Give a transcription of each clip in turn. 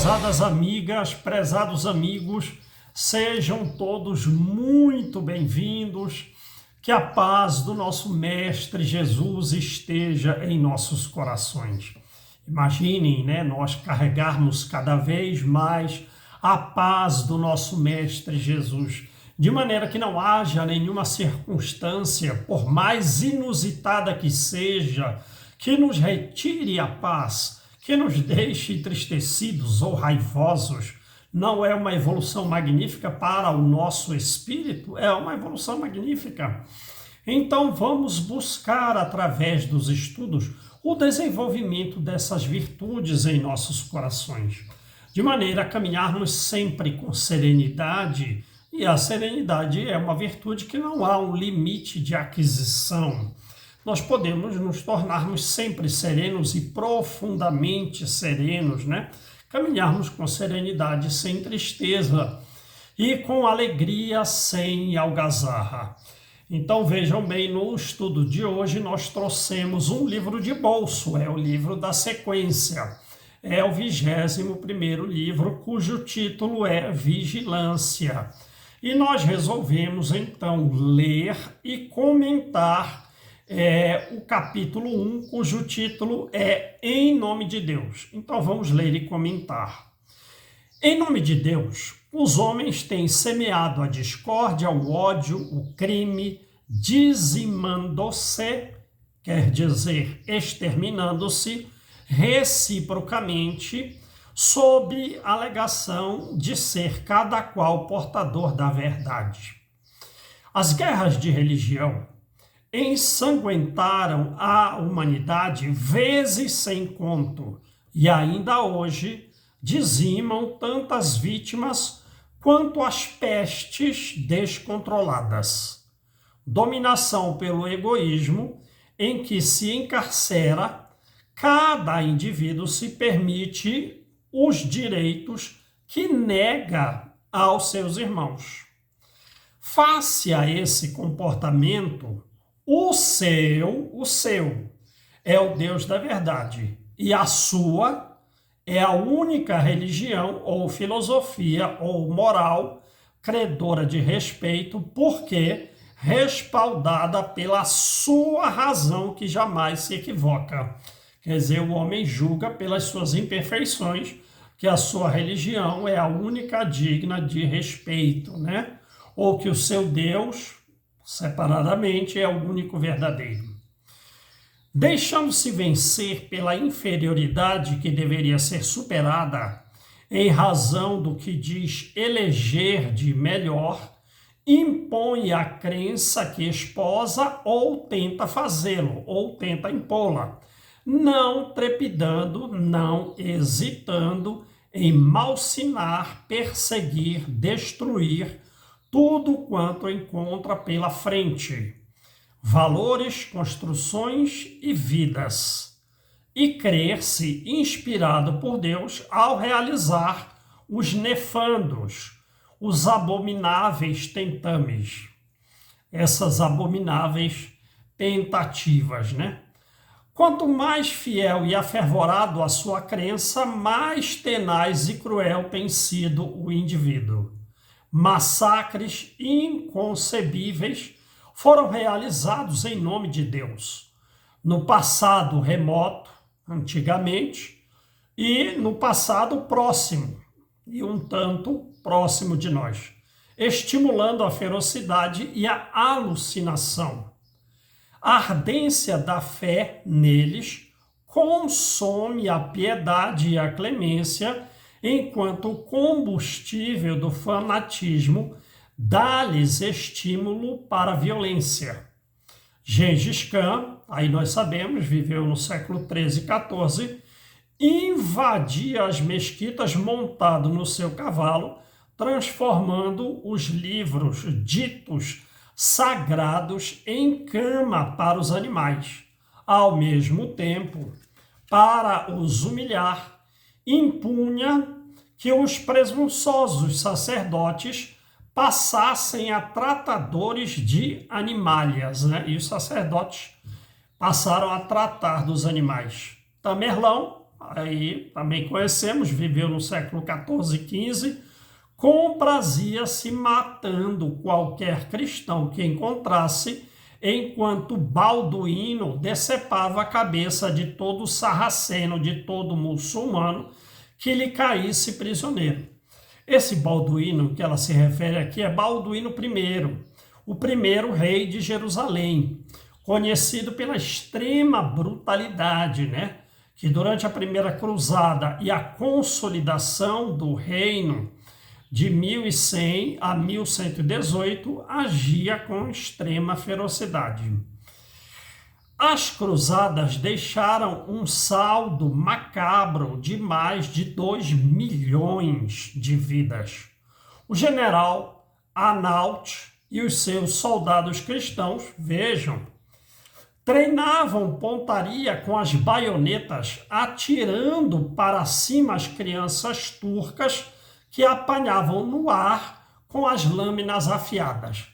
prezadas amigas, prezados amigos, sejam todos muito bem-vindos. Que a paz do nosso Mestre Jesus esteja em nossos corações. Imaginem, nós carregarmos cada vez mais a paz do nosso Mestre Jesus, de maneira que não haja nenhuma circunstância, por mais inusitada que seja, que nos retire a paz, que nos deixe entristecidos ou raivosos. Não é uma evolução magnífica para o nosso espírito? É uma evolução magnífica. Então vamos buscar, através dos estudos, o desenvolvimento dessas virtudes em nossos corações, de maneira a caminharmos sempre com serenidade, e a serenidade é uma virtude que não há um limite de aquisição. Nós podemos nos tornarmos sempre serenos e profundamente serenos, Caminharmos com serenidade, sem tristeza, e com alegria, sem algazarra. Então vejam bem, no estudo de hoje nós trouxemos um livro de bolso, é o livro da sequência. É o 21º livro, cujo título é Vigilância. E nós resolvemos então ler e comentar o capítulo 1, cujo título é Em Nome de Deus. Então vamos ler e comentar. Em nome de Deus, os homens têm semeado a discórdia, o ódio, o crime, dizimando-se, quer dizer, exterminando-se, reciprocamente, sob a alegação de ser cada qual portador da verdade. As guerras de religião ensanguentaram a humanidade vezes sem conto e ainda hoje dizimam tantas vítimas quanto as pestes descontroladas. Dominação pelo egoísmo, em que se encarcera, cada indivíduo se permite os direitos que nega aos seus irmãos. Face a esse comportamento, o seu é o Deus da verdade, e a sua é a única religião ou filosofia ou moral credora de respeito, porque respaldada pela sua razão que jamais se equivoca. Quer dizer, o homem julga pelas suas imperfeições que a sua religião é a única digna de respeito, Ou que o seu Deus, separadamente, é o único verdadeiro. Deixando-se vencer pela inferioridade que deveria ser superada, em razão do que diz eleger de melhor, impõe a crença que esposa ou tenta fazê-lo, ou tenta impô-la, não trepidando, não hesitando em malsinar, perseguir, destruir tudo quanto encontra pela frente, valores, construções e vidas, e crer-se inspirado por Deus ao realizar os nefandos, os abomináveis tentames, essas abomináveis tentativas, Quanto mais fiel e afervorado a sua crença, mais tenaz e cruel tem sido o indivíduo. Massacres inconcebíveis foram realizados em nome de Deus, no passado remoto, antigamente, e no passado próximo, e um tanto próximo de nós, estimulando a ferocidade e a alucinação. A ardência da fé neles consome a piedade e a clemência, enquanto o combustível do fanatismo dá-lhes estímulo para a violência. Gengis Khan, aí nós sabemos, viveu no século 13 e 14, invadia as mesquitas montado no seu cavalo, transformando os livros ditos sagrados em cama para os animais. Ao mesmo tempo, para os humilhar, impunha que os presunçosos sacerdotes passassem a tratadores de animálias, E os sacerdotes passaram a tratar dos animais. Tamerlão, aí também conhecemos, viveu no século XIV e XV, comprazia-se matando qualquer cristão que encontrasse, enquanto Balduíno decepava a cabeça de todo sarraceno, de todo muçulmano que lhe caísse prisioneiro. Esse Balduíno que ela se refere aqui é Balduíno I, o primeiro rei de Jerusalém, conhecido pela extrema brutalidade, né? Que durante a Primeira Cruzada e a consolidação do reino de 1100 a 1118, agia com extrema ferocidade. As cruzadas deixaram um saldo macabro de mais de 2 milhões de vidas. O general Anaut e os seus soldados cristãos, vejam, treinavam pontaria com as baionetas, atirando para cima as crianças turcas que apanhavam no ar com as lâminas afiadas.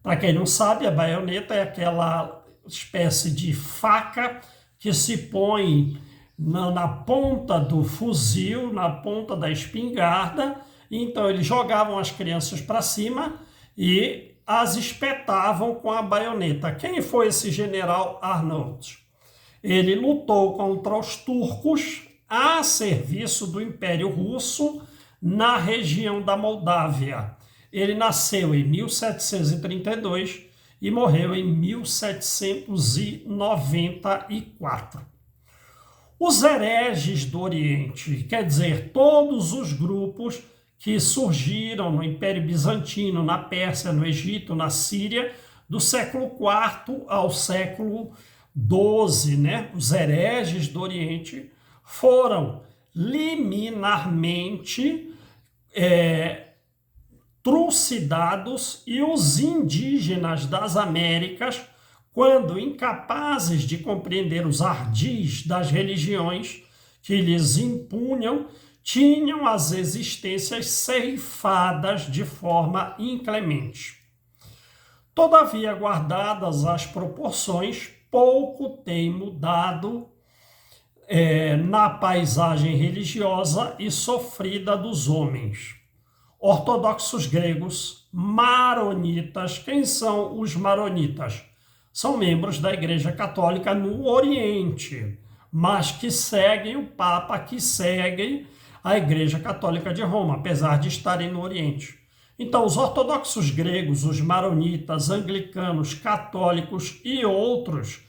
Para quem não sabe, a baioneta é aquela espécie de faca que se põe na ponta do fuzil, na ponta da espingarda. Então eles jogavam as crianças para cima e as espetavam com a baioneta. Quem foi esse general Arnaud? Ele lutou contra os turcos a serviço do Império Russo na região da Moldávia. Ele nasceu em 1732 e morreu em 1794. Os hereges do Oriente, quer dizer, todos os grupos que surgiram no Império Bizantino, na Pérsia, no Egito, na Síria, do século IV ao século XII, né? Os hereges do Oriente foram liminarmente trucidados, e os indígenas das Américas, quando incapazes de compreender os ardis das religiões que lhes impunham, tinham as existências ceifadas de forma inclemente. Todavia, guardadas as proporções, pouco tem mudado na paisagem religiosa e sofrida dos homens. Ortodoxos gregos, maronitas. Quem são os maronitas? São membros da Igreja Católica no Oriente, mas que seguem o Papa, que seguem a Igreja Católica de Roma, apesar de estarem no Oriente. Então, os ortodoxos gregos, os maronitas, anglicanos, católicos e outros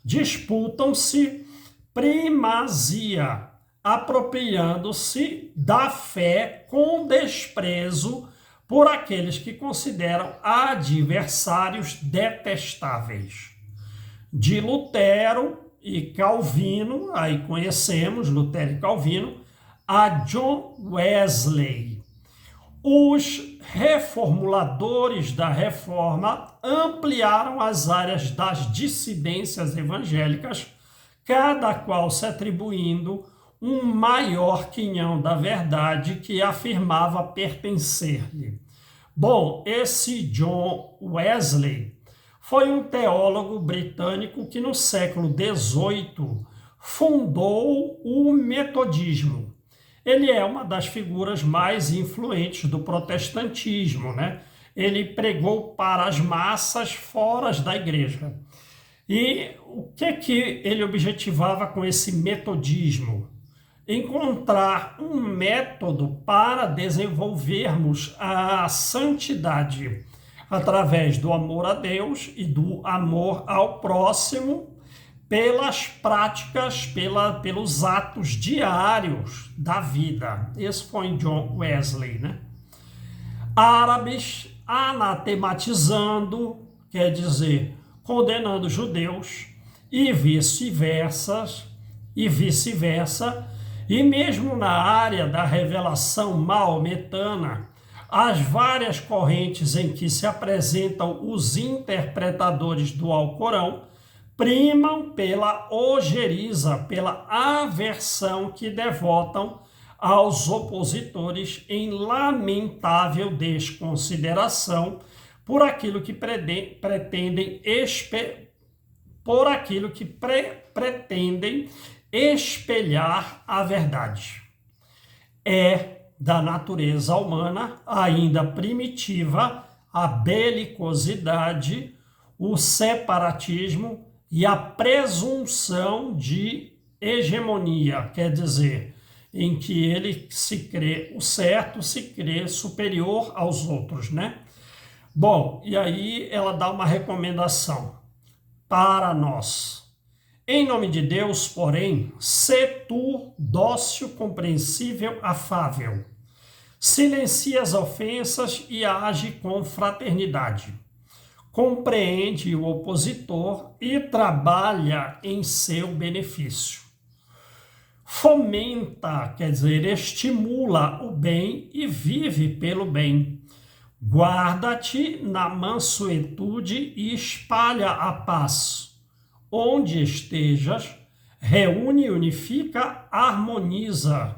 disputam-se primazia, apropriando-se da fé com desprezo por aqueles que consideram adversários detestáveis. De Lutero e Calvino, aí conhecemos Lutero e Calvino, a John Wesley. Os reformuladores da Reforma ampliaram as áreas das dissidências evangélicas, cada qual se atribuindo um maior quinhão da verdade que afirmava pertencer-lhe. Bom, esse John Wesley foi um teólogo britânico que no século XVIII fundou o metodismo. Ele é uma das figuras mais influentes do protestantismo, né? Ele pregou para as massas fora da igreja. E o que ele objetivava com esse metodismo? Encontrar um método para desenvolvermos a santidade através do amor a Deus e do amor ao próximo, pelas práticas, pelos atos diários da vida. Esse foi John Wesley, né? Árabes anatematizando, quer dizer, condenando judeus, e vice-versa, e mesmo na área da revelação maometana, as várias correntes em que se apresentam os interpretadores do Alcorão primam pela ojeriza, pela aversão que devotam aos opositores em lamentável desconsideração por aquilo que pretendem espelhar a verdade. É da natureza humana, ainda primitiva, a belicosidade, o separatismo e a presunção de hegemonia, quer dizer, em que ele se crê o certo, se crê superior aos outros, né? Bom, e aí ela dá uma recomendação para nós. Em nome de Deus, porém, sê tu dócil, compreensível, afável. Silencia as ofensas e age com fraternidade. Compreende o opositor e trabalha em seu benefício. Fomenta, quer dizer, estimula o bem e vive pelo bem. Guarda-te na mansuetude e espalha a paz. Onde estejas, reúne, unifica, harmoniza.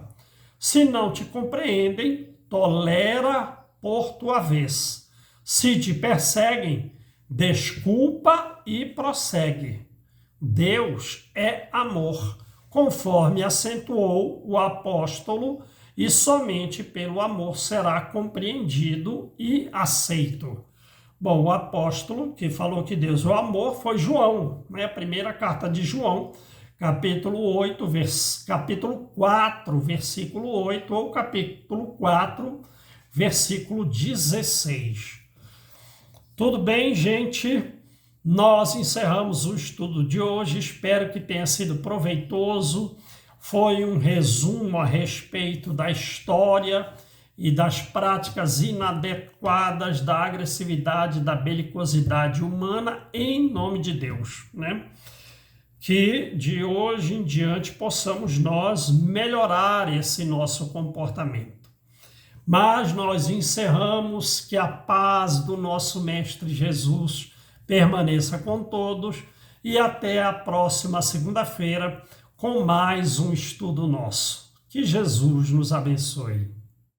Se não te compreendem, tolera por tua vez. Se te perseguem, desculpa e prossegue. Deus é amor, conforme acentuou o apóstolo, e somente pelo amor será compreendido e aceito. Bom, o apóstolo que falou que Deus é o amor foi João, né? A primeira carta de João, capítulo 4, versículo 8, ou capítulo 4, versículo 16. Tudo bem, gente? Nós encerramos o estudo de hoje, espero que tenha sido proveitoso. Foi um resumo a respeito da história e das práticas inadequadas da agressividade, da belicosidade humana em nome de Deus, né? Que de hoje em diante possamos nós melhorar esse nosso comportamento. Mas nós encerramos, que a paz do nosso Mestre Jesus permaneça com todos e até a próxima segunda-feira com mais um estudo nosso. Que Jesus nos abençoe.